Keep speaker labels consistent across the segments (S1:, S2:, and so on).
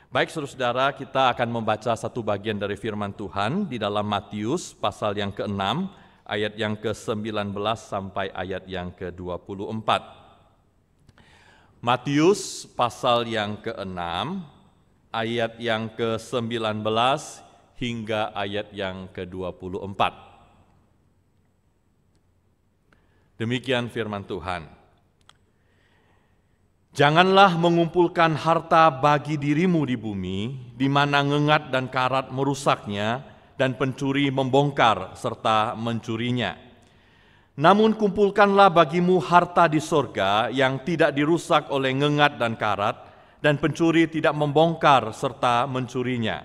S1: Baik, saudara-saudara, kita akan membaca satu bagian dari firman Tuhan di dalam Matius pasal yang ke-6, ayat yang ke-19 sampai ayat yang ke-24. Matius pasal yang ke-6, ayat yang ke-19 hingga ayat yang ke-24. Demikian firman Tuhan. Janganlah mengumpulkan harta bagi dirimu di bumi, di mana ngengat dan karat merusaknya, dan pencuri membongkar serta mencurinya. Namun kumpulkanlah bagimu harta di sorga yang tidak dirusak oleh ngengat dan karat, dan pencuri tidak membongkar serta mencurinya.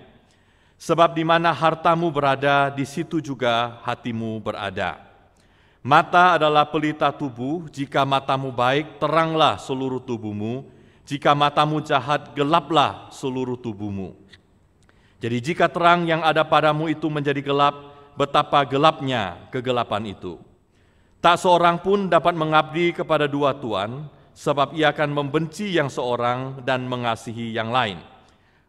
S1: Sebab di mana hartamu berada, di situ juga hatimu berada. Mata adalah pelita tubuh, jika matamu baik, teranglah seluruh tubuhmu, jika matamu jahat, gelaplah seluruh tubuhmu. Jadi jika terang yang ada padamu itu menjadi gelap, betapa gelapnya kegelapan itu. Tak seorang pun dapat mengabdi kepada dua tuan, sebab ia akan membenci yang seorang dan mengasihi yang lain.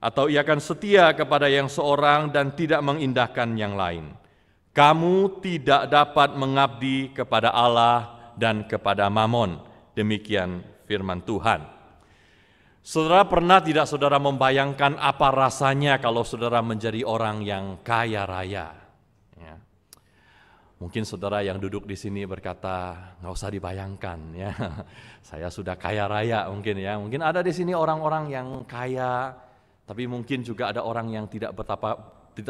S1: Atau ia akan setia kepada yang seorang dan tidak mengindahkan yang lain. Kamu tidak dapat mengabdi kepada Allah dan kepada Mamon. Demikian firman Tuhan. Saudara, pernah tidak saudara membayangkan apa rasanya kalau saudara menjadi orang yang kaya raya? Ya. Mungkin saudara yang duduk di sini berkata, nggak usah dibayangkan, ya. Saya sudah kaya raya mungkin ya. Mungkin ada di sini orang-orang yang kaya, tapi mungkin juga ada orang yang tidak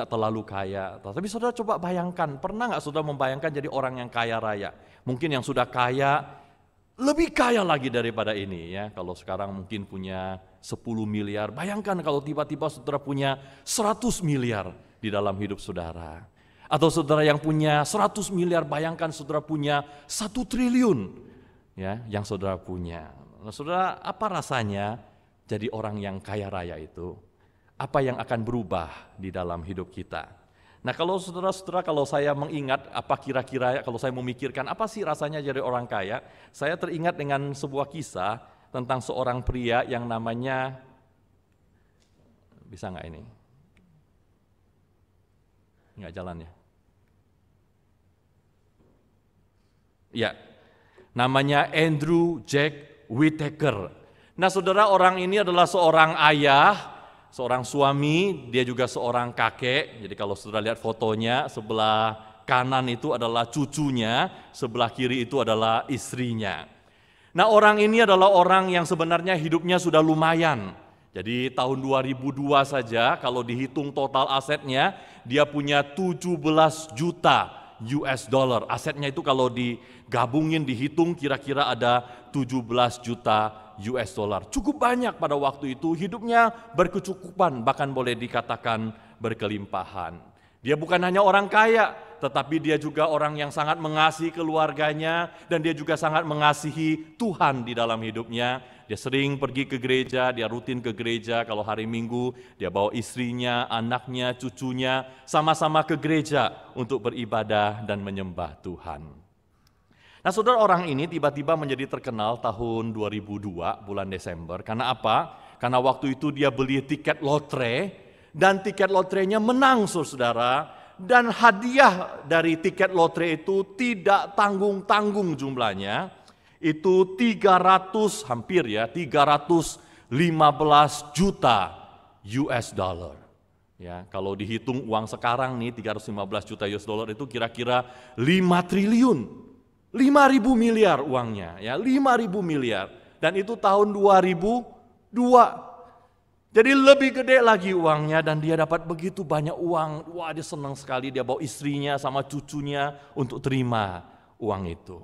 S1: terlalu kaya. Tapi saudara coba bayangkan, pernah nggak saudara membayangkan jadi orang yang kaya raya? Mungkin yang sudah kaya, lebih kaya lagi daripada ini ya. Kalau sekarang mungkin punya 10 miliar, bayangkan kalau tiba-tiba saudara punya 100 miliar di dalam hidup saudara. Atau saudara yang punya 100 miliar, bayangkan saudara punya 1 triliun ya, yang saudara punya. Nah, saudara, apa rasanya jadi orang yang kaya raya itu? Apa yang akan berubah di dalam hidup kita? Nah, kalau saudara-saudara, kalau saya mengingat apa kira-kira, kalau saya memikirkan apa sih rasanya jadi orang kaya, saya teringat dengan sebuah kisah tentang seorang pria yang namanya, bisa nggak ini? Nggak jalan ya? Ya, namanya Andrew Jack Whittaker. Nah, saudara, orang ini adalah seorang ayah, seorang suami, dia juga seorang kakek. Jadi kalau saudara lihat fotonya, sebelah kanan itu adalah cucunya, sebelah kiri itu adalah istrinya. Nah, orang ini adalah orang yang sebenarnya hidupnya sudah lumayan. Jadi tahun 2002 saja kalau dihitung total asetnya, dia punya 17 juta US dollar. Asetnya itu kalau digabungin, dihitung kira-kira ada 17 juta US dollar. Cukup banyak pada waktu itu, hidupnya berkecukupan, bahkan boleh dikatakan berkelimpahan. Dia bukan hanya orang kaya, tetapi dia juga orang yang sangat mengasihi keluarganya, dan dia juga sangat mengasihi Tuhan di dalam hidupnya. Dia sering pergi ke gereja, dia rutin ke gereja, kalau hari Minggu dia bawa istrinya, anaknya, cucunya, sama-sama ke gereja untuk beribadah dan menyembah Tuhan. Nah, saudara, orang ini tiba-tiba menjadi terkenal tahun 2002 bulan Desember. Karena apa? Karena waktu itu dia beli tiket lotre, dan tiket lotrenya menang, saudara. Dan hadiah dari tiket lotre itu tidak tanggung-tanggung jumlahnya. Itu 315 juta US dollar. Ya, kalau dihitung uang sekarang nih 315 juta US dollar itu kira-kira 5 triliun. 5.000 miliar uangnya, ya 5.000 miliar. Dan itu tahun 2002. Jadi lebih gede lagi uangnya, dan dia dapat begitu banyak uang. Wah, dia senang sekali, dia bawa istrinya sama cucunya untuk terima uang itu.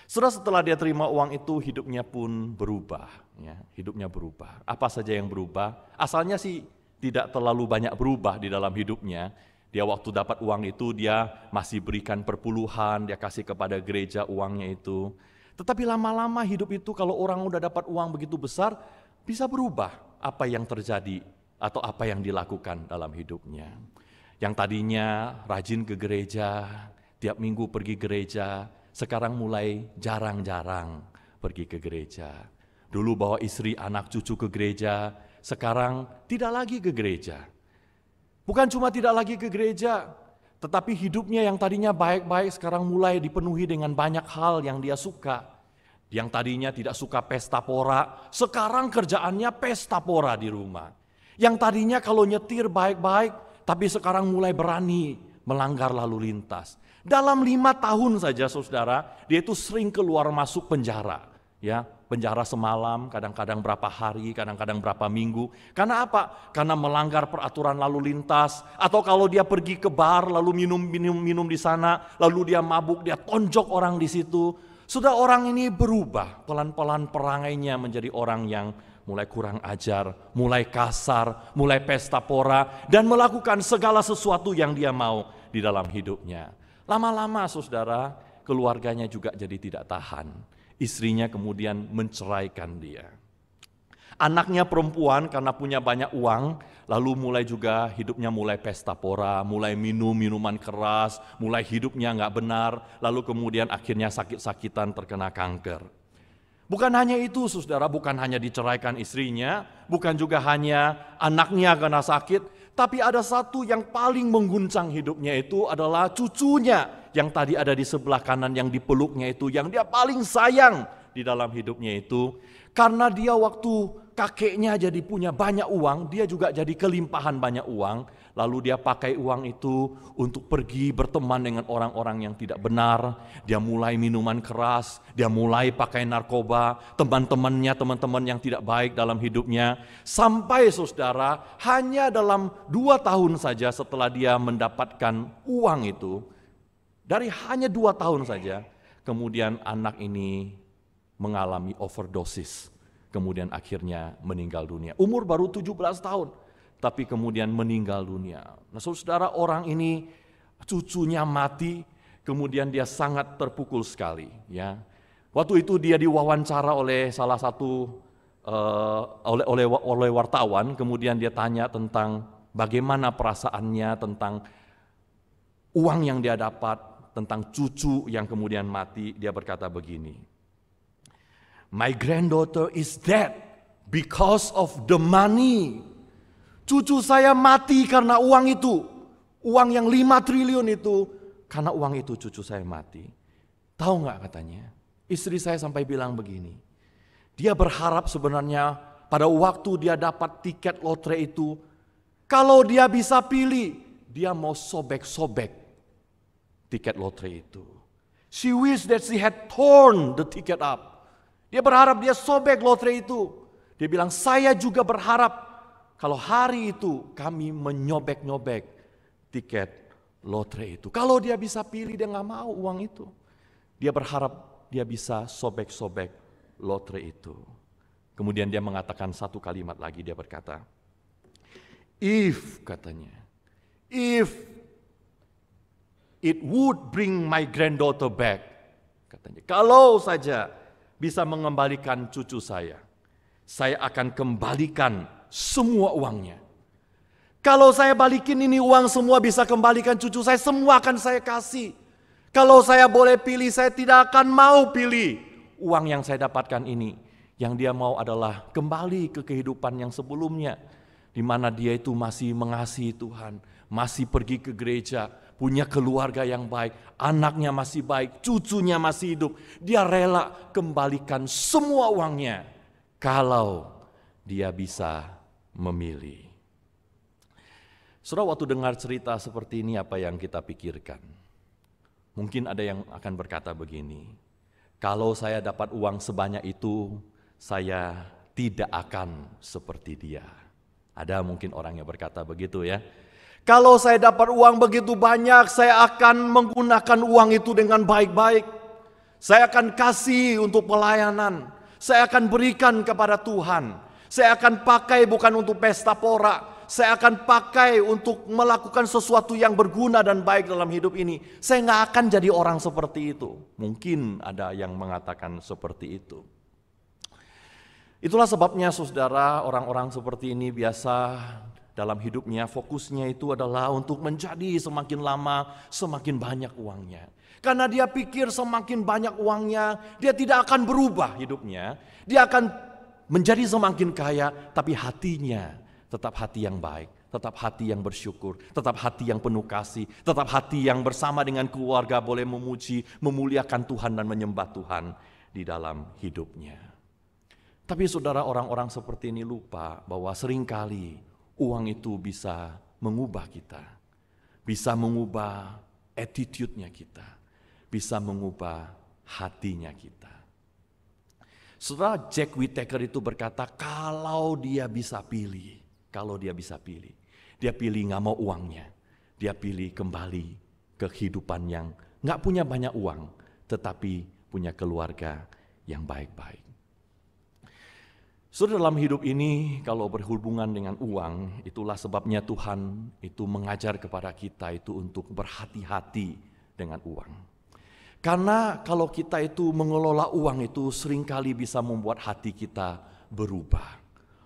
S1: Setelah dia terima uang itu, hidupnya pun berubah. Ya, hidupnya berubah. Apa saja yang berubah? Asalnya sih tidak terlalu banyak berubah di dalam hidupnya. Dia waktu dapat uang itu, dia masih berikan perpuluhan, dia kasih kepada gereja uangnya itu. Tetapi lama-lama hidup itu, kalau orang udah dapat uang begitu besar, bisa berubah apa yang terjadi atau apa yang dilakukan dalam hidupnya. Yang tadinya rajin ke gereja, tiap minggu pergi gereja, sekarang mulai jarang-jarang pergi ke gereja. Dulu bawa istri, anak, cucu ke gereja, sekarang tidak lagi ke gereja. Bukan cuma tidak lagi ke gereja, tetapi hidupnya yang tadinya baik-baik sekarang mulai dipenuhi dengan banyak hal yang dia suka. Yang tadinya tidak suka pesta pora, sekarang kerjaannya pesta pora di rumah. Yang tadinya kalau nyetir baik-baik, tapi sekarang mulai berani melanggar lalu lintas. Dalam 5 tahun saja saudara, dia itu sering keluar masuk penjara. Ya, penjara semalam, kadang-kadang berapa hari, kadang-kadang berapa minggu. Karena apa? Karena melanggar peraturan lalu lintas. Atau kalau dia pergi ke bar, lalu minum di sana, lalu dia mabuk, dia tonjok orang di situ. Sudah orang ini berubah, pelan-pelan perangainya menjadi orang yang mulai kurang ajar, mulai kasar, mulai pesta pora, dan melakukan segala sesuatu yang dia mau di dalam hidupnya. Lama-lama saudara, keluarganya juga jadi tidak tahan. Istrinya kemudian menceraikan dia. Anaknya perempuan karena punya banyak uang, lalu mulai juga hidupnya mulai pesta pora, mulai minum minuman keras, mulai hidupnya nggak benar, lalu kemudian akhirnya sakit-sakitan terkena kanker. Bukan hanya itu saudara, bukan hanya diceraikan istrinya, bukan juga hanya anaknya karena sakit, tapi ada satu yang paling mengguncang hidupnya itu adalah cucunya yang tadi ada di sebelah kanan yang dipeluknya itu, yang dia paling sayang di dalam hidupnya itu. Karena dia waktu kakeknya jadi punya banyak uang, dia juga jadi kelimpahan banyak uang, lalu dia pakai uang itu untuk pergi berteman dengan orang-orang yang tidak benar. Dia mulai minuman keras, dia mulai pakai narkoba, teman-teman yang tidak baik dalam hidupnya. Sampai saudara, hanya dalam 2 tahun saja setelah dia mendapatkan uang itu, dari hanya 2 tahun saja, kemudian anak ini mengalami overdosis, kemudian akhirnya meninggal dunia. Umur baru 17 tahun, tapi kemudian meninggal dunia. Nah saudara, orang ini cucunya mati, kemudian dia sangat terpukul sekali. Ya, waktu itu dia diwawancara oleh salah satu oleh wartawan, kemudian dia tanya tentang bagaimana perasaannya tentang uang yang dia dapat, tentang cucu yang kemudian mati. Dia berkata begini, "My granddaughter is dead because of the money." Cucu saya mati karena uang itu. Uang yang 5 triliun itu, karena uang itu cucu saya mati. Tahu nggak katanya? Istri saya sampai bilang begini. Dia berharap sebenarnya pada waktu dia dapat tiket lotre itu, kalau dia bisa pilih, dia mau sobek-sobek tiket lotre itu. She wished that she had torn the ticket up. Dia berharap dia sobek lotre itu. Dia bilang, saya juga berharap kalau hari itu kami menyobek-nyobek tiket lotre itu. Kalau dia bisa pilih, dia nggak mau uang itu. Dia berharap dia bisa sobek-sobek lotre itu. Kemudian dia mengatakan satu kalimat lagi, dia berkata, katanya, if it would bring my granddaughter back, katanya, kalau saja bisa mengembalikan cucu saya akan kembalikan semua uangnya. Kalau saya balikin ini uang semua, bisa kembalikan cucu saya, semua akan saya kasih. Kalau saya boleh pilih, saya tidak akan mau pilih uang yang saya dapatkan ini. Yang dia mau adalah kembali ke kehidupan yang sebelumnya, di mana dia itu masih mengasihi Tuhan, masih pergi ke gereja, punya keluarga yang baik, anaknya masih baik, cucunya masih hidup. Dia rela kembalikan semua uangnya kalau dia bisa memilih. Saudara, waktu dengar cerita seperti ini, apa yang kita pikirkan? Mungkin ada yang akan berkata begini, kalau saya dapat uang sebanyak itu, saya tidak akan seperti dia. Ada mungkin orang yang berkata begitu ya. Kalau saya dapat uang begitu banyak, saya akan menggunakan uang itu dengan baik-baik. Saya akan kasih untuk pelayanan. Saya akan berikan kepada Tuhan. Saya akan pakai bukan untuk pesta pora. Saya akan pakai untuk melakukan sesuatu yang berguna dan baik dalam hidup ini. Saya nggak akan jadi orang seperti itu. Mungkin ada yang mengatakan seperti itu. Itulah sebabnya saudara, orang-orang seperti ini biasa dalam hidupnya fokusnya itu adalah untuk menjadi semakin lama semakin banyak uangnya. Karena dia pikir semakin banyak uangnya, dia tidak akan berubah hidupnya. Dia akan menjadi semakin kaya, tapi hatinya tetap hati yang baik, tetap hati yang bersyukur, tetap hati yang penuh kasih, tetap hati yang bersama dengan keluarga boleh memuji, memuliakan Tuhan dan menyembah Tuhan di dalam hidupnya. Tapi saudara, orang-orang seperti ini lupa bahwa seringkali uang itu bisa mengubah kita, bisa mengubah attitude-nya kita, bisa mengubah hatinya kita. Saudara, Jack Whittaker itu berkata, kalau dia bisa pilih, dia pilih nggak mau uangnya, dia pilih kembali ke kehidupan yang nggak punya banyak uang, tetapi punya keluarga yang baik-baik. Saudara, dalam hidup ini kalau berhubungan dengan uang, itulah sebabnya Tuhan itu mengajar kepada kita itu untuk berhati-hati dengan uang. Karena kalau kita itu mengelola uang itu seringkali bisa membuat hati kita berubah.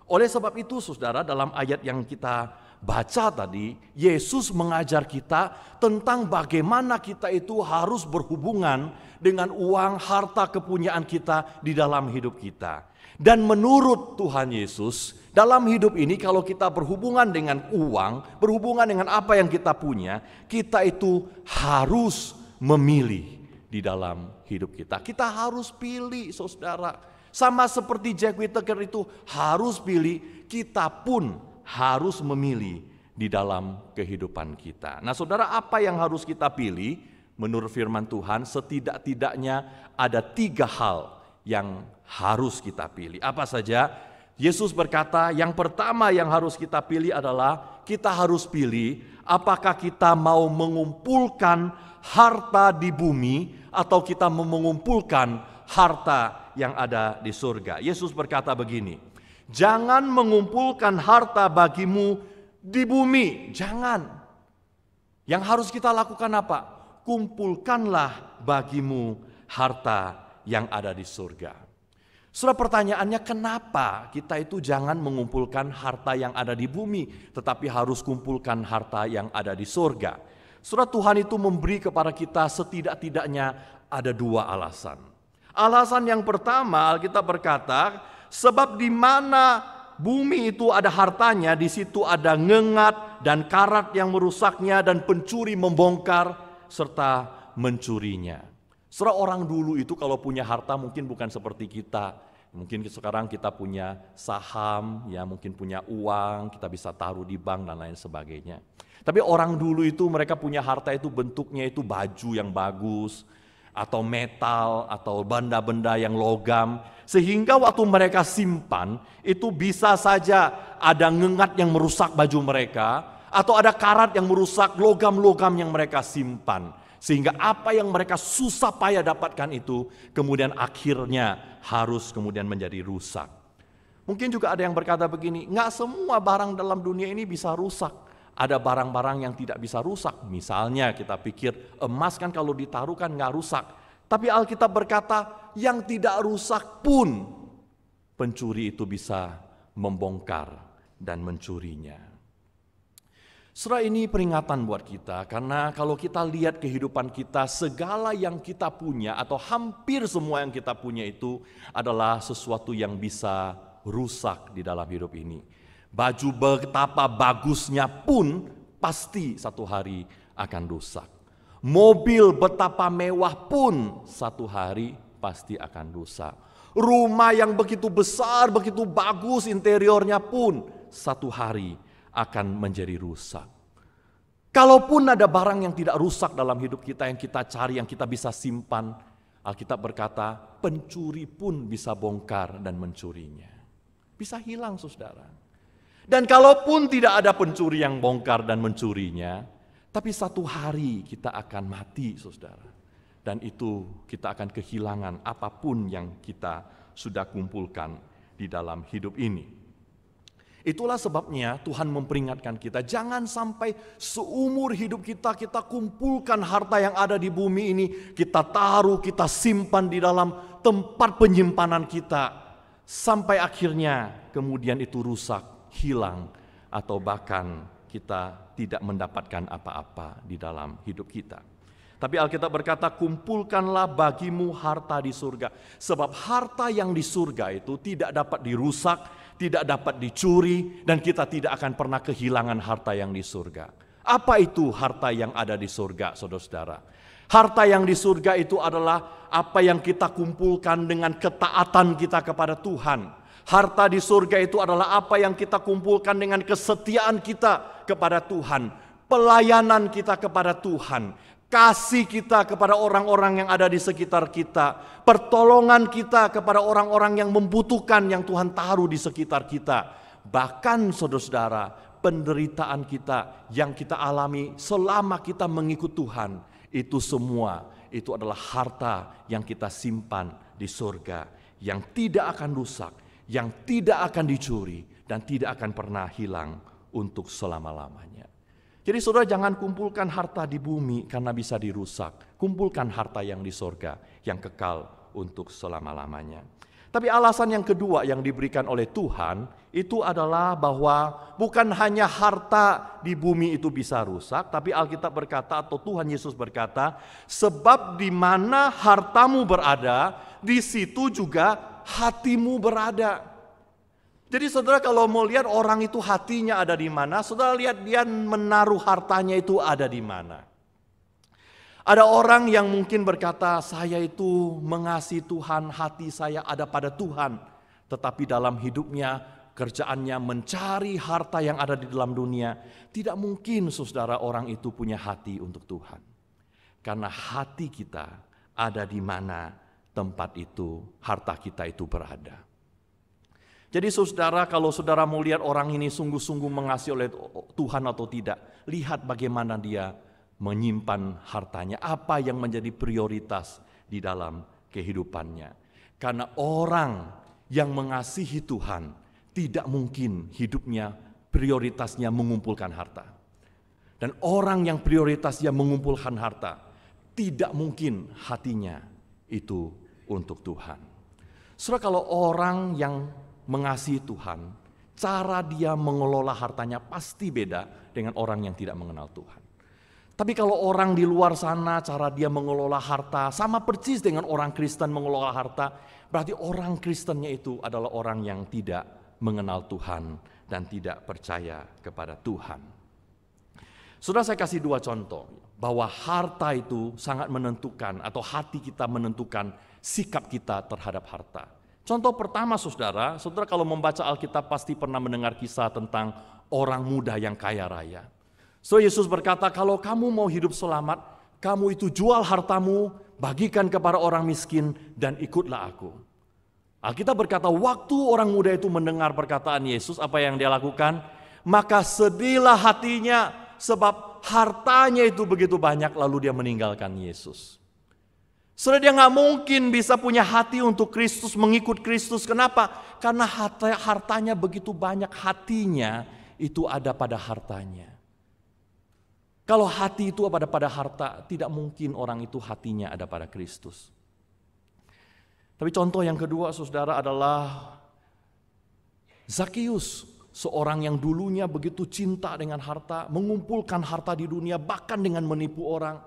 S1: Oleh sebab itu saudara, dalam ayat yang kita baca tadi, Yesus mengajar kita tentang bagaimana kita itu harus berhubungan dengan uang, harta kepunyaan kita di dalam hidup kita. Dan menurut Tuhan Yesus, dalam hidup ini kalau kita berhubungan dengan uang, berhubungan dengan apa yang kita punya, kita itu harus memilih di dalam hidup kita. Kita harus pilih saudara. Sama seperti Jack Whittaker itu harus pilih, kita pun harus memilih di dalam kehidupan kita. Nah saudara, apa yang harus kita pilih? Menurut firman Tuhan, setidak-tidaknya ada 3 hal yang harus kita pilih. Apa saja? Yesus berkata, yang pertama yang harus kita pilih adalah kita harus pilih apakah kita mau mengumpulkan harta di bumi atau kita mau mengumpulkan harta yang ada di surga. Yesus berkata begini, jangan mengumpulkan harta bagimu di bumi, jangan. Yang harus kita lakukan apa? Kumpulkanlah bagimu harta yang ada di surga. Saudara, pertanyaannya kenapa kita itu jangan mengumpulkan harta yang ada di bumi, tetapi harus kumpulkan harta yang ada di surga? Saudara, Tuhan itu memberi kepada kita setidak-tidaknya ada 2 alasan. Alasan yang pertama, Alkitab berkata, sebab di mana bumi itu ada hartanya, di situ ada ngengat dan karat yang merusaknya dan pencuri membongkar serta mencurinya. Saudara, orang dulu itu kalau punya harta mungkin bukan seperti kita. Mungkin sekarang kita punya saham, ya mungkin punya uang, kita bisa taruh di bank dan lain sebagainya. Tapi orang dulu itu mereka punya harta itu bentuknya itu baju yang bagus, atau metal, atau benda-benda yang logam. Sehingga waktu mereka simpan, itu bisa saja ada ngengat yang merusak baju mereka, atau ada karat yang merusak logam-logam yang mereka simpan. Sehingga apa yang mereka susah payah dapatkan itu, kemudian akhirnya harus kemudian menjadi rusak. Mungkin juga ada yang berkata begini, nggak semua barang dalam dunia ini bisa rusak. Ada barang-barang yang tidak bisa rusak. Misalnya kita pikir emas kan kalau ditaruh kan nggak rusak. Tapi Alkitab berkata yang tidak rusak pun pencuri itu bisa membongkar dan mencurinya. Saudara, ini peringatan buat kita karena kalau kita lihat kehidupan kita, segala yang kita punya atau hampir semua yang kita punya itu adalah sesuatu yang bisa rusak di dalam hidup ini. Baju betapa bagusnya pun pasti satu hari akan rusak. Mobil betapa mewah pun satu hari pasti akan rusak. Rumah yang begitu besar, begitu bagus interiornya pun satu hari akan menjadi rusak. Kalaupun ada barang yang tidak rusak dalam hidup kita yang kita cari, yang kita bisa simpan, Alkitab berkata pencuri pun bisa bongkar dan mencurinya. Bisa hilang saudara. Dan kalaupun tidak ada pencuri yang bongkar dan mencurinya, tapi satu hari kita akan mati saudara. Dan itu kita akan kehilangan apapun yang kita sudah kumpulkan di dalam hidup ini. Itulah sebabnya Tuhan memperingatkan kita, jangan sampai seumur hidup kita kumpulkan harta yang ada di bumi ini, kita taruh, kita simpan di dalam tempat penyimpanan kita, sampai akhirnya kemudian itu rusak, hilang, atau bahkan kita tidak mendapatkan apa-apa di dalam hidup kita. Tapi Alkitab berkata, kumpulkanlah bagimu harta di surga. Sebab harta yang di surga itu tidak dapat dirusak, tidak dapat dicuri, dan kita tidak akan pernah kehilangan harta yang di surga. Apa itu harta yang ada di surga, saudara-saudara? Harta yang di surga itu adalah apa yang kita kumpulkan dengan ketaatan kita kepada Tuhan. Harta di surga itu adalah apa yang kita kumpulkan dengan kesetiaan kita kepada Tuhan. Pelayanan kita kepada Tuhan. Kasih kita kepada orang-orang yang ada di sekitar kita. Pertolongan kita kepada orang-orang yang membutuhkan yang Tuhan taruh di sekitar kita. Bahkan saudara-saudara, penderitaan kita yang kita alami selama kita mengikut Tuhan, itu semua itu adalah harta yang kita simpan di surga, yang tidak akan rusak, yang tidak akan dicuri, dan tidak akan pernah hilang untuk selama-lamanya. Jadi saudara, jangan kumpulkan harta di bumi karena bisa dirusak. Kumpulkan harta yang di surga yang kekal untuk selama-lamanya. Tapi alasan yang kedua yang diberikan oleh Tuhan itu adalah bahwa bukan hanya harta di bumi itu bisa rusak, tapi Alkitab berkata atau Tuhan Yesus berkata, sebab di mana hartamu berada, di situ juga hatimu berada. Jadi saudara, kalau mau lihat orang itu hatinya ada di mana, saudara lihat dia menaruh hartanya itu ada di mana. Ada orang yang mungkin berkata, saya itu mengasihi Tuhan, hati saya ada pada Tuhan. Tetapi dalam hidupnya, kerjaannya mencari harta yang ada di dalam dunia. Tidak mungkin saudara orang itu punya hati untuk Tuhan. Karena hati kita ada di mana tempat itu, harta kita itu berada. Jadi saudara, kalau saudara mau lihat orang ini sungguh-sungguh mengasihi oleh Tuhan atau tidak, lihat bagaimana dia menyimpan hartanya, apa yang menjadi prioritas di dalam kehidupannya. Karena orang yang mengasihi Tuhan tidak mungkin hidupnya prioritasnya mengumpulkan harta. Dan orang yang prioritasnya mengumpulkan harta, tidak mungkin hatinya itu untuk Tuhan. Saudara, kalau orang yang mengasihi Tuhan, cara dia mengelola hartanya pasti beda dengan orang yang tidak mengenal Tuhan. Tapi kalau orang di luar sana cara dia mengelola harta sama persis dengan orang Kristen mengelola harta, berarti orang Kristennya itu adalah orang yang tidak mengenal Tuhan dan tidak percaya kepada Tuhan. Sudah saya kasih dua contoh bahwa harta itu sangat menentukan atau hati kita menentukan sikap kita terhadap harta. Contoh pertama saudara kalau membaca Alkitab pasti pernah mendengar kisah tentang orang muda yang kaya raya. So Yesus berkata, kalau kamu mau hidup selamat, kamu itu jual hartamu, bagikan kepada orang miskin dan ikutlah aku. Alkitab berkata, waktu orang muda itu mendengar perkataan Yesus, apa yang dia lakukan? Maka sedihlah hatinya sebab hartanya itu begitu banyak, lalu dia meninggalkan Yesus. Saudara, dia gak mungkin bisa punya hati untuk Kristus, mengikut Kristus. Kenapa? Karena hartanya begitu banyak, hatinya itu ada pada hartanya. Kalau hati itu ada pada harta, tidak mungkin orang itu hatinya ada pada Kristus. Tapi contoh yang kedua saudara adalah Zakius, seorang yang dulunya begitu cinta dengan harta, mengumpulkan harta di dunia bahkan dengan menipu orang.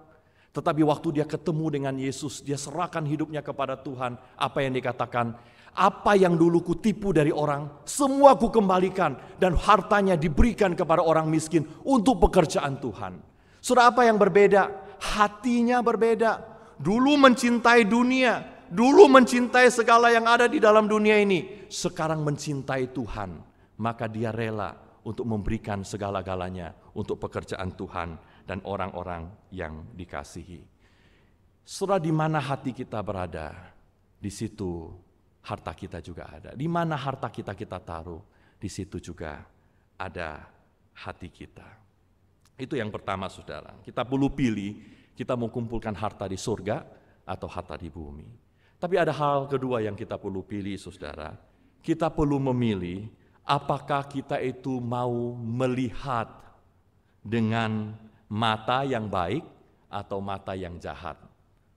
S1: Tetapi waktu dia ketemu dengan Yesus, dia serahkan hidupnya kepada Tuhan. Apa yang dikatakan? Apa yang dulu kutipu dari orang, semua kukembalikan dan hartanya diberikan kepada orang miskin untuk pekerjaan Tuhan. Saudara, apa yang berbeda? Hatinya berbeda. Dulu mencintai dunia, dulu mencintai segala yang ada di dalam dunia ini. Sekarang mencintai Tuhan, maka dia rela untuk memberikan segala-galanya untuk pekerjaan Tuhan dan orang-orang yang dikasihi. Saudara, di mana hati kita berada, di situ harta kita juga ada. Di mana harta kita taruh, di situ juga ada hati kita. Itu yang pertama saudara. Kita perlu pilih, kita mau kumpulkan harta di surga atau harta di bumi. Tapi ada hal kedua yang kita perlu pilih saudara. Kita perlu memilih apakah kita itu mau melihat dengan mata yang baik atau mata yang jahat.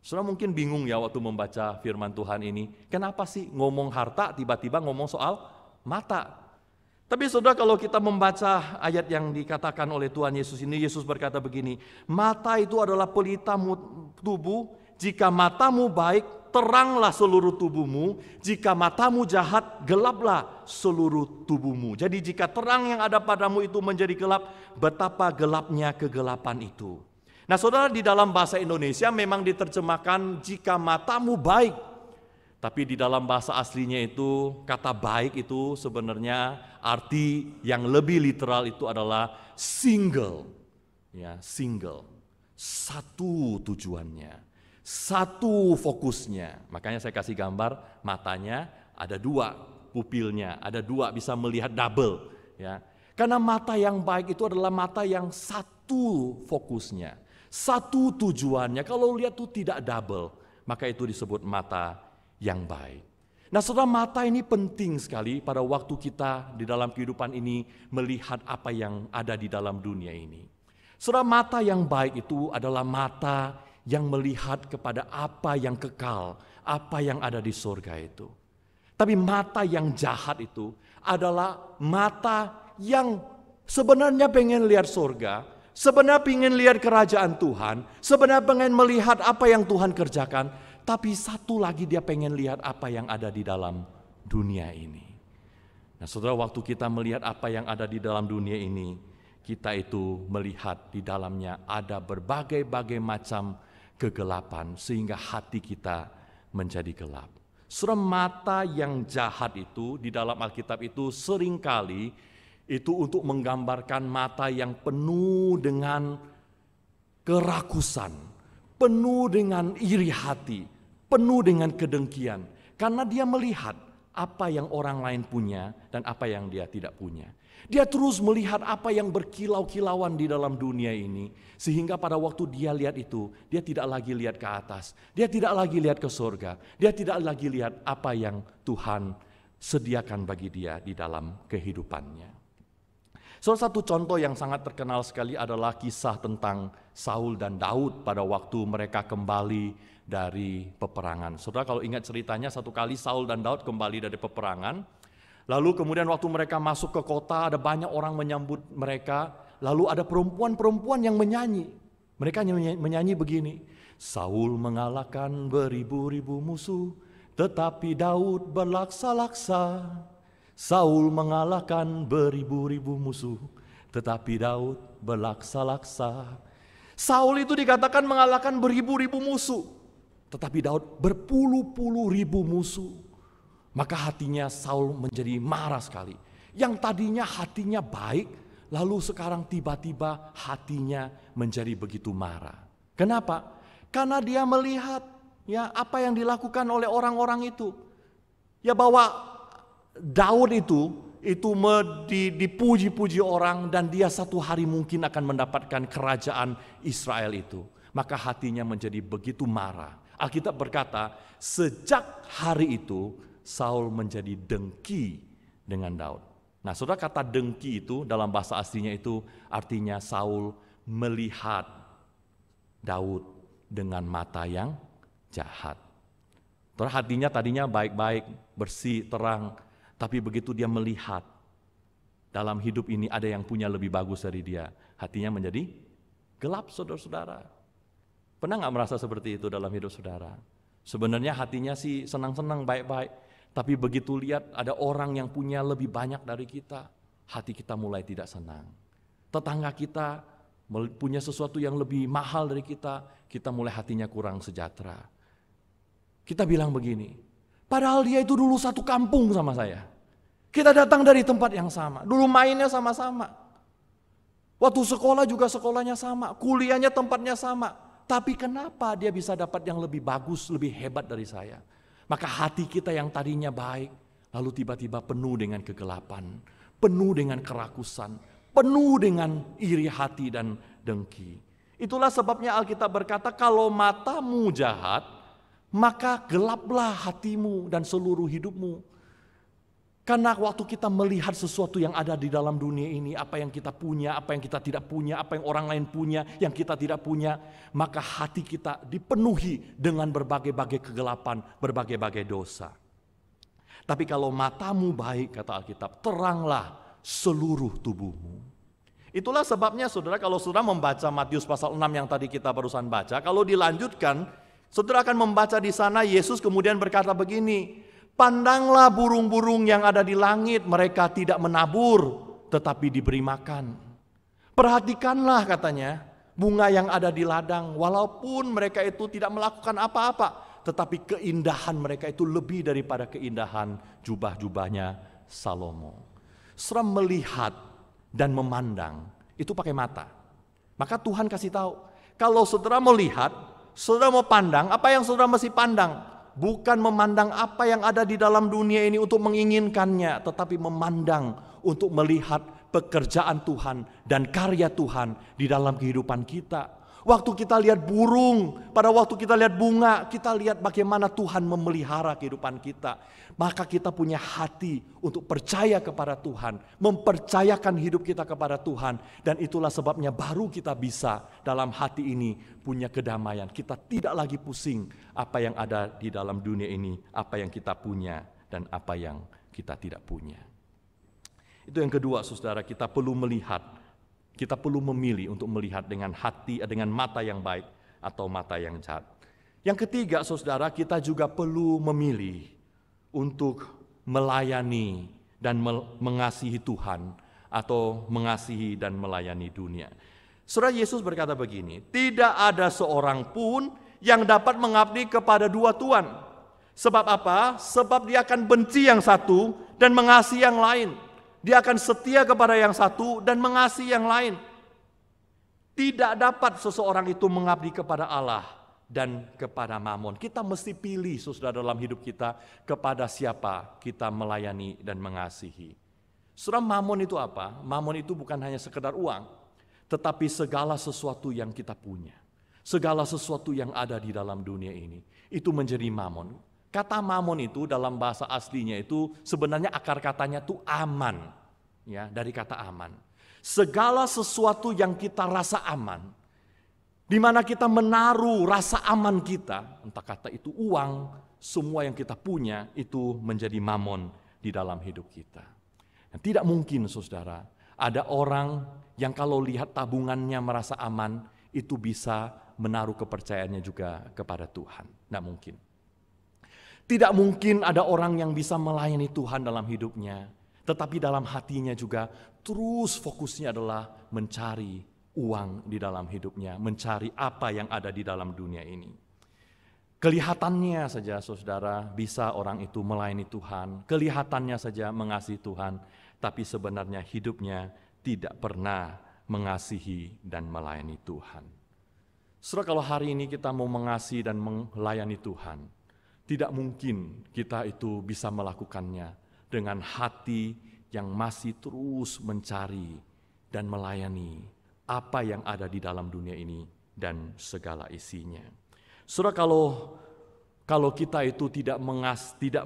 S1: Saudara mungkin bingung ya waktu membaca firman Tuhan ini. Kenapa sih ngomong harta tiba-tiba ngomong soal mata? Tapi saudara, kalau kita membaca ayat yang dikatakan oleh Tuhan Yesus ini, Yesus berkata begini, mata itu adalah pelita tubuh, jika matamu baik, teranglah seluruh tubuhmu, jika matamu jahat, gelaplah seluruh tubuhmu. Jadi jika terang yang ada padamu itu menjadi gelap, betapa gelapnya kegelapan itu. Nah saudara, di dalam bahasa Indonesia memang diterjemahkan jika matamu baik. Tapi di dalam bahasa aslinya itu, kata baik itu sebenarnya arti yang lebih literal itu adalah single. Ya, single. Satu tujuannya, satu fokusnya. Makanya saya kasih gambar, matanya ada dua, pupilnya ada dua, bisa melihat double. Ya. Karena mata yang baik itu adalah mata yang satu fokusnya, satu tujuannya. Kalau lihat itu tidak double, maka itu disebut mata yang baik. Nah saudara, mata ini penting sekali pada waktu kita di dalam kehidupan ini melihat apa yang ada di dalam dunia ini. Saudara, mata yang baik itu adalah mata yang melihat kepada apa yang kekal, apa yang ada di surga itu. Tapi mata yang jahat itu adalah mata yang sebenarnya pengen lihat surga, sebenarnya pengen lihat kerajaan Tuhan, sebenarnya pengen melihat apa yang Tuhan kerjakan, tapi satu lagi dia pengen lihat apa yang ada di dalam dunia ini. Nah saudara, waktu kita melihat apa yang ada di dalam dunia ini, kita itu melihat di dalamnya ada berbagai-bagai macam kegelapan, sehingga hati kita menjadi gelap. Saudara, mata yang jahat itu di dalam Alkitab itu seringkali itu untuk menggambarkan mata yang penuh dengan kerakusan, penuh dengan iri hati, penuh dengan kedengkian. Karena dia melihat apa yang orang lain punya dan apa yang dia tidak punya. Dia terus melihat apa yang berkilau-kilauan di dalam dunia ini. Sehingga pada waktu dia lihat itu, dia tidak lagi lihat ke atas. Dia tidak lagi lihat ke surga. Dia tidak lagi lihat apa yang Tuhan sediakan bagi dia di dalam kehidupannya. Salah satu contoh yang sangat terkenal sekali adalah kisah tentang Saul dan Daud pada waktu mereka kembali dari peperangan. Saudara, kalau ingat ceritanya, satu kali Saul dan Daud kembali dari peperangan. Lalu kemudian waktu mereka masuk ke kota, ada banyak orang menyambut mereka. Lalu ada perempuan-perempuan yang menyanyi. Mereka menyanyi begini. Saul mengalahkan beribu-ribu musuh, tetapi Daud berlaksa-laksa. Saul mengalahkan beribu-ribu musuh, tetapi Daud berlaksa-laksa. Saul itu dikatakan mengalahkan beribu-ribu musuh, tetapi Daud berpuluh-puluh ribu musuh. Maka hatinya Saul menjadi marah sekali. Yang tadinya hatinya baik, lalu sekarang tiba-tiba hatinya menjadi begitu marah. Kenapa? Karena dia melihat ya apa yang dilakukan oleh orang-orang itu. Ya bahwa Daud itu dipuji-puji orang dan dia satu hari mungkin akan mendapatkan kerajaan Israel itu. Maka hatinya menjadi begitu marah. Alkitab berkata, sejak hari itu Saul menjadi dengki dengan Daud. Nah, saudara, kata dengki itu dalam bahasa aslinya itu artinya Saul melihat Daud dengan mata yang jahat. Terus hatinya tadinya baik-baik, bersih, terang. Tapi begitu dia melihat dalam hidup ini ada yang punya lebih bagus dari dia, hatinya menjadi gelap, saudara-saudara. Pernah gak merasa seperti itu dalam hidup saudara? Sebenarnya hatinya sih senang-senang, baik-baik. Tapi begitu lihat ada orang yang punya lebih banyak dari kita, hati kita mulai tidak senang. Tetangga kita punya sesuatu yang lebih mahal dari kita mulai hatinya kurang sejahtera. Kita bilang begini, padahal dia itu dulu satu kampung sama saya. Kita datang dari tempat yang sama, dulu mainnya sama-sama. Waktu sekolah juga sekolahnya sama, kuliahnya tempatnya sama. Tapi kenapa dia bisa dapat yang lebih bagus, lebih hebat dari saya? Maka hati kita yang tadinya baik, lalu tiba-tiba penuh dengan kegelapan, penuh dengan kerakusan, penuh dengan iri hati dan dengki. Itulah sebabnya Alkitab berkata, kalau matamu jahat, maka gelaplah hatimu dan seluruh hidupmu. Karena waktu kita melihat sesuatu yang ada di dalam dunia ini, apa yang kita punya, apa yang kita tidak punya, apa yang orang lain punya, yang kita tidak punya, maka hati kita dipenuhi dengan berbagai-bagai kegelapan, berbagai-bagai dosa. Tapi kalau matamu baik, kata Alkitab, teranglah seluruh tubuhmu. Itulah sebabnya saudara, kalau saudara membaca Matius pasal 6 yang tadi kita barusan baca, kalau dilanjutkan, saudara akan membaca di sana Yesus kemudian berkata begini, pandanglah burung-burung yang ada di langit, mereka tidak menabur, tetapi diberi makan. Perhatikanlah katanya, bunga yang ada di ladang, walaupun mereka itu tidak melakukan apa-apa, tetapi keindahan mereka itu lebih daripada keindahan jubah-jubahnya Salomo. Saudara melihat dan memandang, itu pakai mata. Maka Tuhan kasih tahu, kalau saudara melihat, saudara mau pandang, apa yang saudara mesti pandang? Bukan memandang apa yang ada di dalam dunia ini untuk menginginkannya, tetapi memandang untuk melihat pekerjaan Tuhan dan karya Tuhan di dalam kehidupan kita. Waktu kita lihat burung, pada waktu kita lihat bunga, kita lihat bagaimana Tuhan memelihara kehidupan kita. Maka kita punya hati untuk percaya kepada Tuhan, mempercayakan hidup kita kepada Tuhan. Dan itulah sebabnya baru kita bisa dalam hati ini punya kedamaian. Kita tidak lagi pusing apa yang ada di dalam dunia ini, apa yang kita punya dan apa yang kita tidak punya. Itu yang kedua, saudara, kita perlu melihat. Kita perlu memilih untuk melihat dengan hati, dengan mata yang baik atau mata yang jahat. Yang ketiga, saudara, kita juga perlu memilih untuk melayani dan mengasihi Tuhan atau mengasihi dan melayani dunia. Saudara, Yesus berkata begini, tidak ada seorang pun yang dapat mengabdi kepada dua tuan. Sebab apa? Sebab dia akan benci yang satu dan mengasihi yang lain. Dia akan setia kepada yang satu dan mengasihi yang lain. Tidak dapat seseorang itu mengabdi kepada Allah dan kepada Mamon. Kita mesti pilih, saudara, dalam hidup kita kepada siapa kita melayani dan mengasihi. Saudara, Mamon itu apa? Mamon itu bukan hanya sekedar uang, tetapi segala sesuatu yang kita punya. Segala sesuatu yang ada di dalam dunia ini, itu menjadi Mamon. Kata Mamon itu dalam bahasa aslinya itu sebenarnya akar katanya itu aman, ya, dari kata aman. Segala sesuatu yang kita rasa aman, di mana kita menaruh rasa aman kita, entah kata itu uang, semua yang kita punya itu menjadi Mamon di dalam hidup kita. Dan tidak mungkin, saudara, ada orang yang kalau lihat tabungannya merasa aman, itu bisa menaruh kepercayaannya juga kepada Tuhan. Tidak mungkin. Tidak mungkin ada orang yang bisa melayani Tuhan dalam hidupnya, tetapi dalam hatinya juga terus fokusnya adalah mencari uang di dalam hidupnya, mencari apa yang ada di dalam dunia ini. Kelihatannya saja, saudara, bisa orang itu melayani Tuhan, kelihatannya saja mengasihi Tuhan, tapi sebenarnya hidupnya tidak pernah mengasihi dan melayani Tuhan. Saudara, kalau hari ini kita mau mengasihi dan melayani Tuhan, tidak mungkin kita itu bisa melakukannya dengan hati yang masih terus mencari dan melayani apa yang ada di dalam dunia ini dan segala isinya. Saudara, kalau kita itu tidak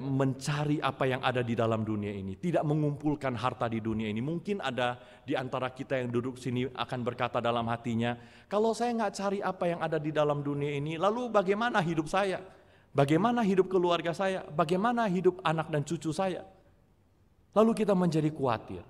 S1: mencari apa yang ada di dalam dunia ini, tidak mengumpulkan harta di dunia ini, mungkin ada di antara kita yang duduk sini akan berkata dalam hatinya, kalau saya nggak cari apa yang ada di dalam dunia ini, lalu bagaimana hidup saya? Bagaimana hidup keluarga saya? Bagaimana hidup anak dan cucu saya? Lalu kita menjadi khawatir.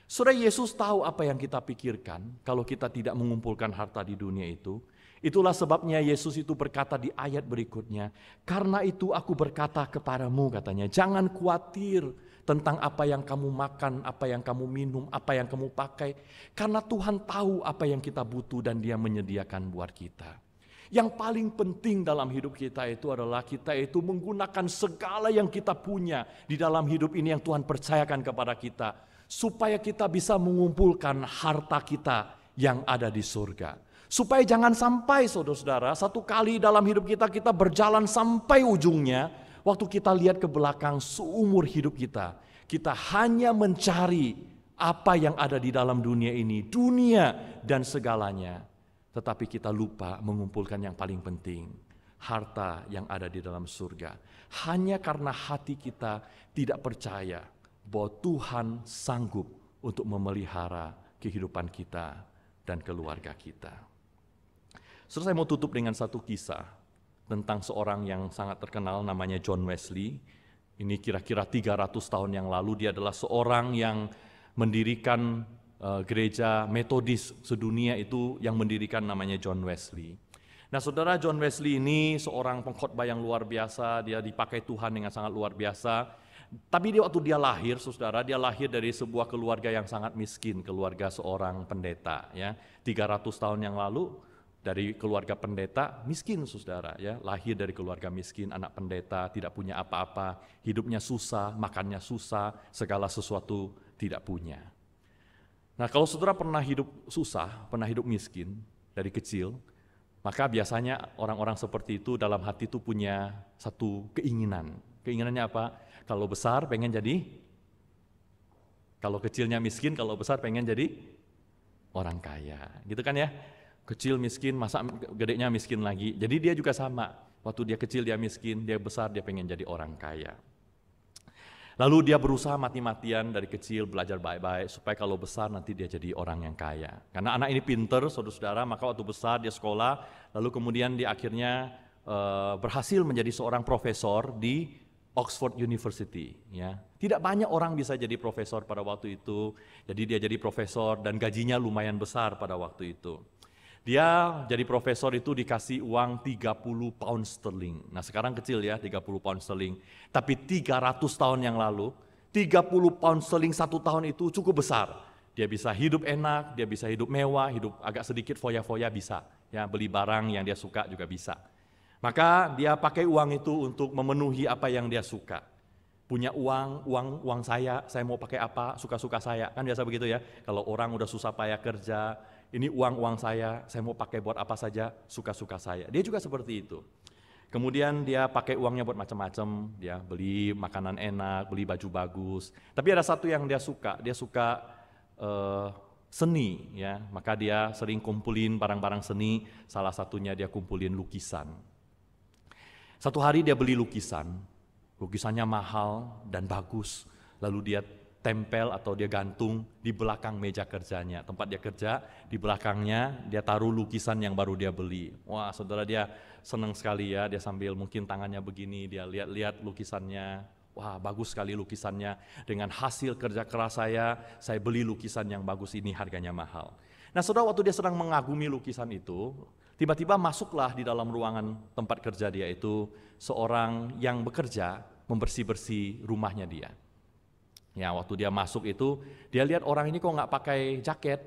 S1: Saudara, Yesus tahu apa yang kita pikirkan kalau kita tidak mengumpulkan harta di dunia itu. Itulah sebabnya Yesus itu berkata di ayat berikutnya, karena itu aku berkata kepadamu, katanya, jangan khawatir tentang apa yang kamu makan, apa yang kamu minum, apa yang kamu pakai. Karena Tuhan tahu apa yang kita butuh dan Dia menyediakan buat kita. Yang paling penting dalam hidup kita itu adalah kita itu menggunakan segala yang kita punya di dalam hidup ini yang Tuhan percayakan kepada kita, supaya kita bisa mengumpulkan harta kita yang ada di surga. Supaya jangan sampai, saudara-saudara, satu kali dalam hidup kita berjalan sampai ujungnya, waktu kita lihat ke belakang seumur hidup kita hanya mencari apa yang ada di dalam dunia ini, dunia dan segalanya. Tetapi kita lupa mengumpulkan yang paling penting, harta yang ada di dalam surga. Hanya karena hati kita tidak percaya bahwa Tuhan sanggup untuk memelihara kehidupan kita dan keluarga kita. Saya mau tutup dengan satu kisah tentang seorang yang sangat terkenal namanya John Wesley. Ini kira-kira 300 tahun yang lalu, dia adalah seorang yang mendirikan gereja Metodis sedunia itu, yang mendirikan namanya John Wesley. Nah saudara, John Wesley ini seorang pengkhotbah yang luar biasa, dia dipakai Tuhan dengan sangat luar biasa. Tapi waktu dia lahir, saudara, dia lahir dari sebuah keluarga yang sangat miskin, keluarga seorang pendeta. Ya, 300 tahun yang lalu dari keluarga pendeta miskin, saudara. Ya, lahir dari keluarga miskin, anak pendeta, tidak punya apa-apa, hidupnya susah, makannya susah, segala sesuatu tidak punya. Nah, kalau saudara pernah hidup susah, pernah hidup miskin dari kecil, maka biasanya orang-orang seperti itu dalam hati itu punya satu keinginan. Keinginannya apa? Kalau besar pengen jadi, kalau kecilnya miskin, kalau besar pengen jadi orang kaya. Gitu kan ya? Kecil miskin, masa gedenya miskin lagi. Jadi dia juga sama. Waktu dia kecil dia miskin, dia besar dia pengen jadi orang kaya. Lalu dia berusaha mati-matian dari kecil, belajar baik-baik, supaya kalau besar nanti dia jadi orang yang kaya. Karena anak ini pinter, saudara-saudara, maka waktu besar dia sekolah, lalu kemudian dia akhirnya berhasil menjadi seorang profesor di Oxford University. Ya. Tidak banyak orang bisa jadi profesor pada waktu itu, jadi dia jadi profesor dan gajinya lumayan besar pada waktu itu. Dia jadi profesor itu dikasih uang 30 pound sterling. Nah sekarang kecil ya 30 pound sterling. Tapi 300 tahun yang lalu, 30 pound sterling 1 tahun itu cukup besar. Dia bisa hidup enak, dia bisa hidup mewah, hidup agak sedikit foya-foya bisa. Ya, beli barang yang dia suka juga bisa. Maka dia pakai uang itu untuk memenuhi apa yang dia suka. Punya uang saya mau pakai apa, suka-suka saya. Kan biasa begitu ya, kalau orang udah susah payah kerja, ini uang saya mau pakai buat apa saja, suka-suka saya. Dia juga seperti itu. Kemudian dia pakai uangnya buat macam-macam, dia beli makanan enak, beli baju bagus. Tapi ada satu yang dia suka seni, ya. Maka dia sering kumpulin barang-barang seni, salah satunya dia kumpulin lukisan. Satu hari dia beli lukisannya mahal dan bagus, lalu dia tempel atau dia gantung di belakang meja kerjanya. Tempat dia kerja, di belakangnya dia taruh lukisan yang baru dia beli. Wah saudara, dia senang sekali ya, dia sambil mungkin tangannya begini, dia lihat-lihat lukisannya. Wah bagus sekali lukisannya, dengan hasil kerja keras saya beli lukisan yang bagus ini, harganya mahal. Nah saudara, waktu dia sedang mengagumi lukisan itu, tiba-tiba masuklah di dalam ruangan tempat kerja dia itu seorang yang bekerja membersih-bersih rumahnya dia. Ya, waktu dia masuk itu, dia lihat orang ini kok nggak pakai jaket.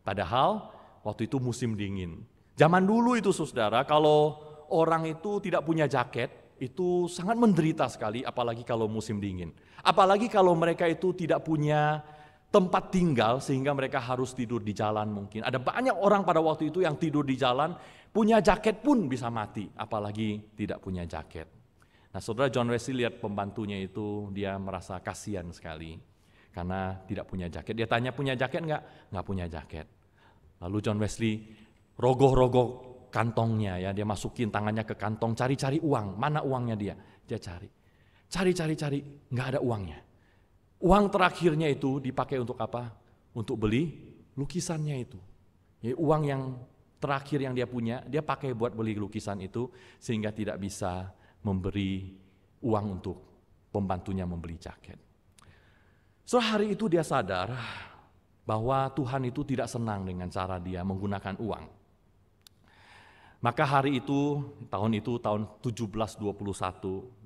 S1: Padahal waktu itu musim dingin. Zaman dulu itu saudara, kalau orang itu tidak punya jaket, itu sangat menderita sekali, apalagi kalau musim dingin. Apalagi kalau mereka itu tidak punya tempat tinggal, sehingga mereka harus tidur di jalan mungkin. Ada banyak orang pada waktu itu yang tidur di jalan, punya jaket pun bisa mati, apalagi tidak punya jaket. Nah saudara, John Wesley lihat pembantunya itu, dia merasa kasihan sekali karena tidak punya jaket. Dia tanya, punya jaket enggak? Enggak punya jaket. Lalu John Wesley rogoh-rogoh kantongnya, ya, dia masukin tangannya ke kantong, cari-cari uang. Mana uangnya dia? Dia cari, enggak ada uangnya. Uang terakhirnya itu dipakai untuk apa? Untuk beli lukisannya itu. Ya, uang yang terakhir yang dia punya, dia pakai buat beli lukisan itu, sehingga tidak bisa memberi uang untuk pembantunya membeli jaket. So hari itu dia sadar bahwa Tuhan itu tidak senang dengan cara dia menggunakan uang. Maka hari itu, tahun 1721,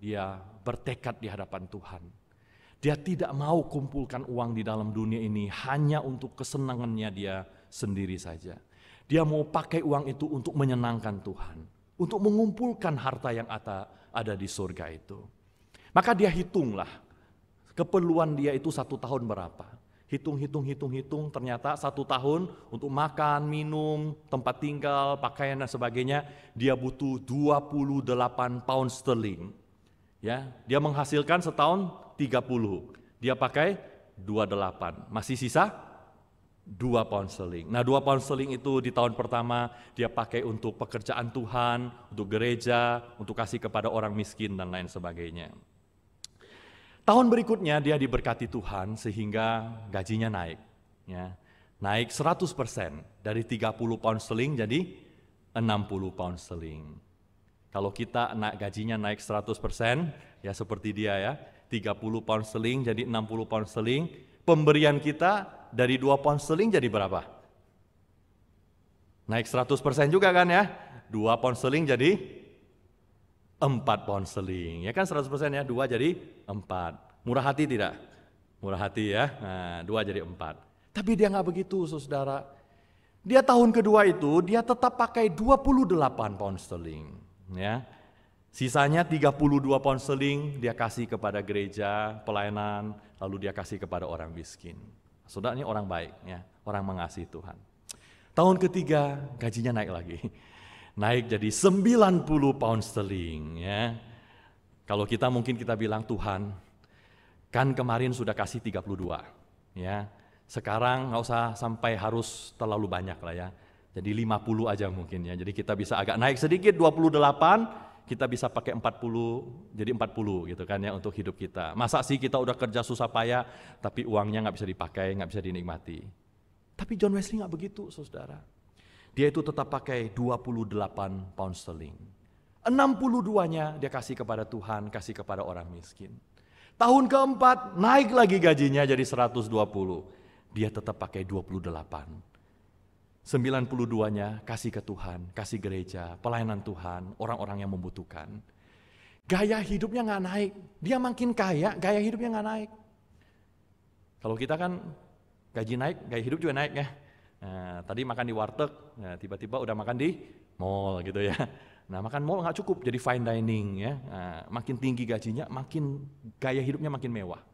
S1: dia bertekad di hadapan Tuhan. Dia tidak mau kumpulkan uang di dalam dunia ini hanya untuk kesenangannya dia sendiri saja. Dia mau pakai uang itu untuk menyenangkan Tuhan, untuk mengumpulkan harta yang ada di surga itu. Maka dia hitunglah keperluan dia itu 1 tahun berapa. Hitung, ternyata 1 tahun untuk makan, minum, tempat tinggal, pakaian dan sebagainya, dia butuh 28 pound sterling. Ya, dia menghasilkan setahun 30. Dia pakai 28. Masih sisa 2 pound sterling. Nah 2 pound sterling itu di tahun pertama dia pakai untuk pekerjaan Tuhan, untuk gereja, untuk kasih kepada orang miskin dan lain sebagainya. Tahun berikutnya dia diberkati Tuhan sehingga gajinya naik. Ya, naik 100%, dari 30 pound sterling jadi 60 pound sterling. Kalau kita gajinya naik 100%, ya seperti dia ya, 30 pound sterling jadi 60 pound sterling, pemberian kita dari 2 pound sterling jadi berapa? Naik 100% juga kan ya? 2 pound sterling jadi 4 pound sterling. Ya kan 100% ya, 2 jadi 4. Murah hati tidak? Murah hati ya, nah 2 jadi 4. Tapi dia nggak begitu saudara. Dia tahun kedua itu, dia tetap pakai 28 pound sterling. Ya. Sisanya 32 pound sterling dia kasih kepada gereja, pelayanan, lalu dia kasih kepada orang miskin. Saudara ini orang baik, ya, orang mengasihi Tuhan. Tahun ketiga gajinya naik lagi, naik jadi 90 pound sterling. Ya. Kalau kita mungkin kita bilang Tuhan, kan kemarin sudah kasih 32, ya. Sekarang nggak usah sampai harus terlalu banyak lah ya. Jadi 50 aja mungkin ya. Jadi kita bisa agak naik sedikit 28. Kita bisa pakai 40, jadi 40 gitu kan ya untuk hidup kita. Masa sih kita udah kerja susah payah, tapi uangnya nggak bisa dipakai, nggak bisa dinikmati. Tapi John Wesley nggak begitu saudara. Dia itu tetap pakai 28 pound sterling. 62-nya dia kasih kepada Tuhan, kasih kepada orang miskin. Tahun keempat naik lagi gajinya jadi 120. Dia tetap pakai 28. 92-nya kasih ke Tuhan, kasih gereja, pelayanan Tuhan, orang-orang yang membutuhkan. Gaya hidupnya nggak naik, dia makin kaya, gaya hidupnya nggak naik. Kalau kita kan gaji naik, gaya hidup juga naik ya. Nah, tadi makan di warteg, nah, tiba-tiba udah makan di mall gitu ya. Nah makan mall nggak cukup, jadi fine dining ya. Nah, makin tinggi gajinya, makin gaya hidupnya makin mewah.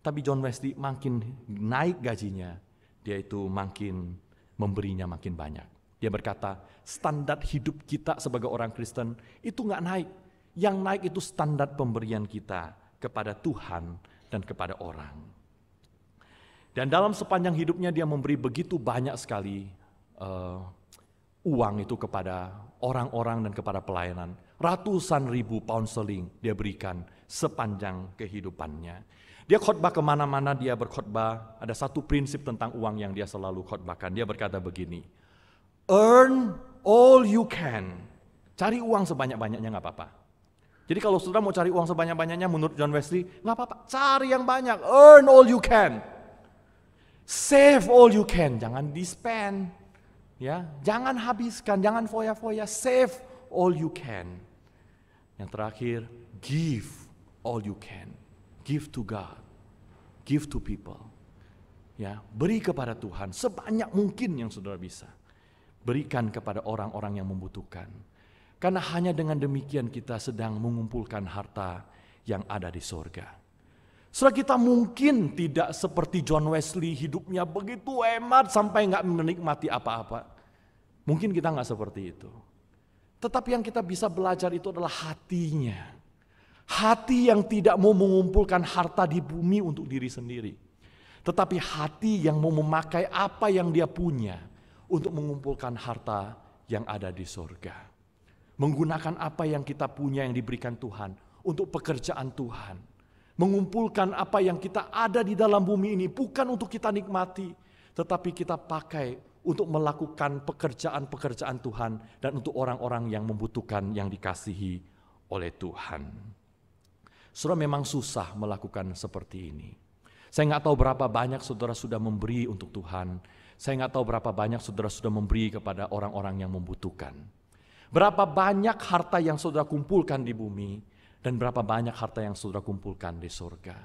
S1: Tapi John Wesley makin naik gajinya, dia itu makin memberinya makin banyak. Dia berkata, standar hidup kita sebagai orang Kristen itu nggak naik. Yang naik itu standar pemberian kita kepada Tuhan dan kepada orang. Dan dalam sepanjang hidupnya dia memberi begitu banyak sekali uang itu kepada orang-orang dan kepada pelayanan. Ratusan ribu pound sterling dia berikan sepanjang kehidupannya. Dia khotbah kemana-mana, dia berkhotbah. Ada satu prinsip tentang uang yang dia selalu khotbahkan. Dia berkata begini, earn all you can. Cari uang sebanyak-banyaknya nggak apa-apa. Jadi kalau saudara mau cari uang sebanyak-banyaknya menurut John Wesley, nggak apa-apa. Cari yang banyak, earn all you can. Save all you can, jangan di-spend. Ya, jangan habiskan, jangan foya-foya, save all you can. Yang terakhir, give all you can. Give to God, give to people. Ya, beri kepada Tuhan sebanyak mungkin yang saudara bisa. Berikan kepada orang-orang yang membutuhkan. Karena hanya dengan demikian kita sedang mengumpulkan harta yang ada di sorga. Saudara, kita mungkin tidak seperti John Wesley, hidupnya begitu hemat sampai nggak menikmati apa-apa. Mungkin kita nggak seperti itu. Tetapi yang kita bisa belajar itu adalah hatinya. Hati yang tidak mau mengumpulkan harta di bumi untuk diri sendiri. Tetapi hati yang mau memakai apa yang dia punya untuk mengumpulkan harta yang ada di surga. Menggunakan apa yang kita punya yang diberikan Tuhan untuk pekerjaan Tuhan. Mengumpulkan apa yang kita ada di dalam bumi ini bukan untuk kita nikmati, tetapi kita pakai untuk melakukan pekerjaan-pekerjaan Tuhan dan untuk orang-orang yang membutuhkan yang dikasihi oleh Tuhan. Saudara, memang susah melakukan seperti ini. Saya nggak tahu berapa banyak saudara sudah memberi untuk Tuhan. Saya nggak tahu berapa banyak saudara sudah memberi kepada orang-orang yang membutuhkan. Berapa banyak harta yang saudara kumpulkan di bumi dan berapa banyak harta yang saudara kumpulkan di surga.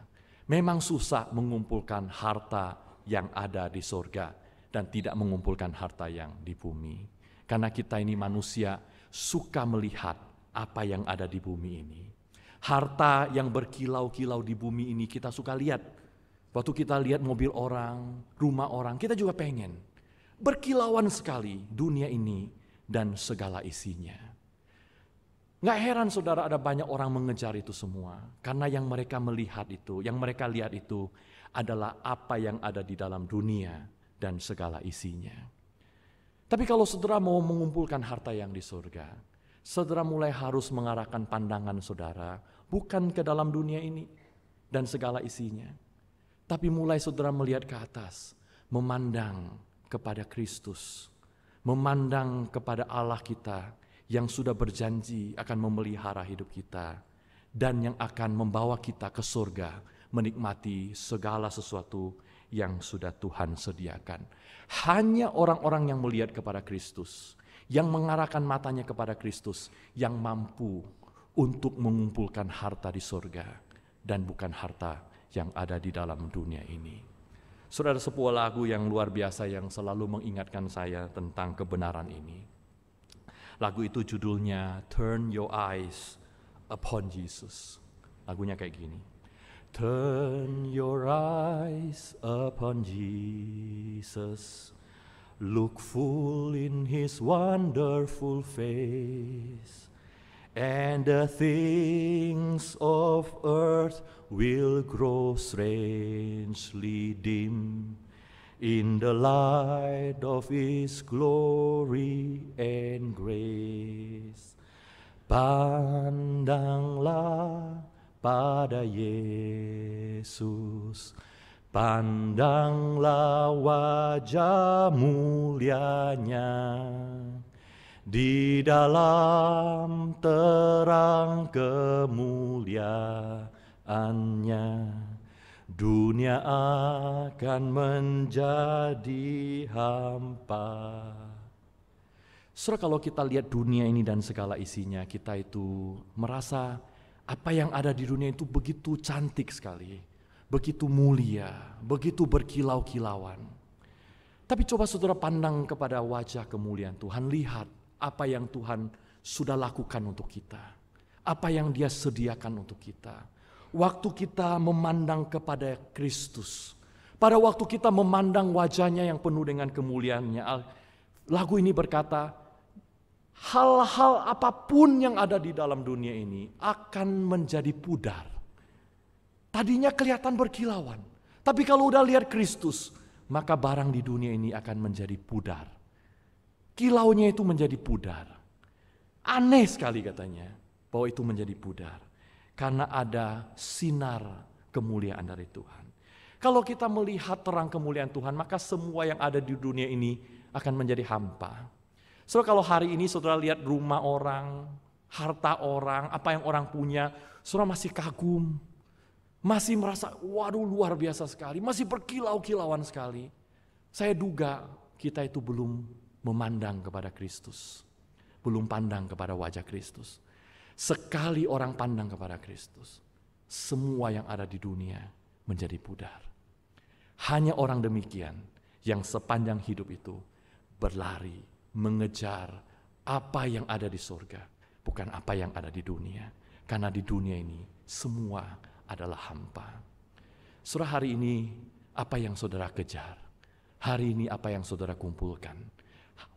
S1: Memang susah mengumpulkan harta yang ada di surga dan tidak mengumpulkan harta yang di bumi. Karena kita ini manusia suka melihat apa yang ada di bumi ini. Harta yang berkilau-kilau di bumi ini kita suka lihat. Waktu kita lihat mobil orang, rumah orang, kita juga pengen. Berkilauan sekali dunia ini dan segala isinya. Nggak heran saudara ada banyak orang mengejar itu semua. Karena yang mereka melihat itu, yang mereka lihat itu adalah apa yang ada di dalam dunia dan segala isinya. Tapi kalau saudara mau mengumpulkan harta yang di surga, saudara mulai harus mengarahkan pandangan saudara bukan ke dalam dunia ini dan segala isinya. Tapi mulai saudara melihat ke atas, memandang kepada Kristus, memandang kepada Allah kita yang sudah berjanji akan memelihara hidup kita dan yang akan membawa kita ke surga menikmati segala sesuatu yang sudah Tuhan sediakan. Hanya orang-orang yang melihat kepada Kristus, yang mengarahkan matanya kepada Kristus, yang mampu untuk mengumpulkan harta di surga dan bukan harta yang ada di dalam dunia ini. Saudara, sebuah lagu yang luar biasa yang selalu mengingatkan saya tentang kebenaran ini. Lagu itu judulnya Turn Your Eyes Upon Jesus. Lagunya kayak gini. Turn your eyes upon Jesus, look full in his wonderful face, and the things of earth will grow strangely dim in the light of his glory and grace. Pandanglah pada Yesus, pandanglah wajah mulianya, di dalam terang kemuliaannya, dunia akan menjadi hampa. Saudara, kalau kita lihat dunia ini dan segala isinya, kita itu merasa apa yang ada di dunia itu begitu cantik sekali, begitu mulia, begitu berkilau-kilauan. Tapi coba saudara pandang kepada wajah kemuliaan Tuhan, lihat apa yang Tuhan sudah lakukan untuk kita, apa yang Dia sediakan untuk kita. Waktu kita memandang kepada Kristus, pada waktu kita memandang wajahnya yang penuh dengan kemuliaannya, lagu ini berkata, hal-hal apapun yang ada di dalam dunia ini akan menjadi pudar. Tadinya kelihatan berkilauan, tapi kalau udah lihat Kristus, maka barang di dunia ini akan menjadi pudar. Kilaunya itu menjadi pudar. Aneh sekali katanya, bahwa itu menjadi pudar. Karena ada sinar kemuliaan dari Tuhan. Kalau kita melihat terang kemuliaan Tuhan, maka semua yang ada di dunia ini akan menjadi hampa. Saudara, kalau hari ini saudara lihat rumah orang, harta orang, apa yang orang punya, saudara masih kagum, masih merasa waduh luar biasa sekali, masih berkilau-kilauan sekali. Saya duga kita itu belum memandang kepada Kristus, belum pandang kepada wajah Kristus. Sekali orang pandang kepada Kristus, semua yang ada di dunia menjadi pudar. Hanya orang demikian yang sepanjang hidup itu berlari mengejar apa yang ada di surga, bukan apa yang ada di dunia. Karena di dunia ini semua adalah hampa. Saudara, hari ini apa yang saudara kejar? Hari ini apa yang saudara kumpulkan?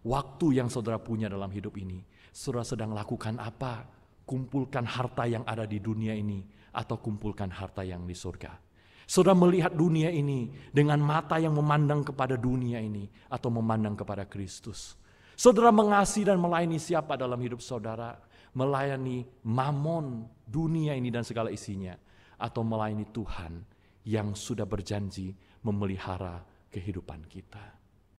S1: Waktu yang saudara punya dalam hidup ini, saudara sedang lakukan apa? Kumpulkan harta yang ada di dunia ini atau kumpulkan harta yang di surga? Saudara melihat dunia ini dengan mata yang memandang kepada dunia ini atau memandang kepada Kristus? Saudara mengasihi dan melayani siapa dalam hidup saudara? Melayani mamon, dunia ini dan segala isinya, atau melayani Tuhan yang sudah berjanji memelihara kehidupan kita?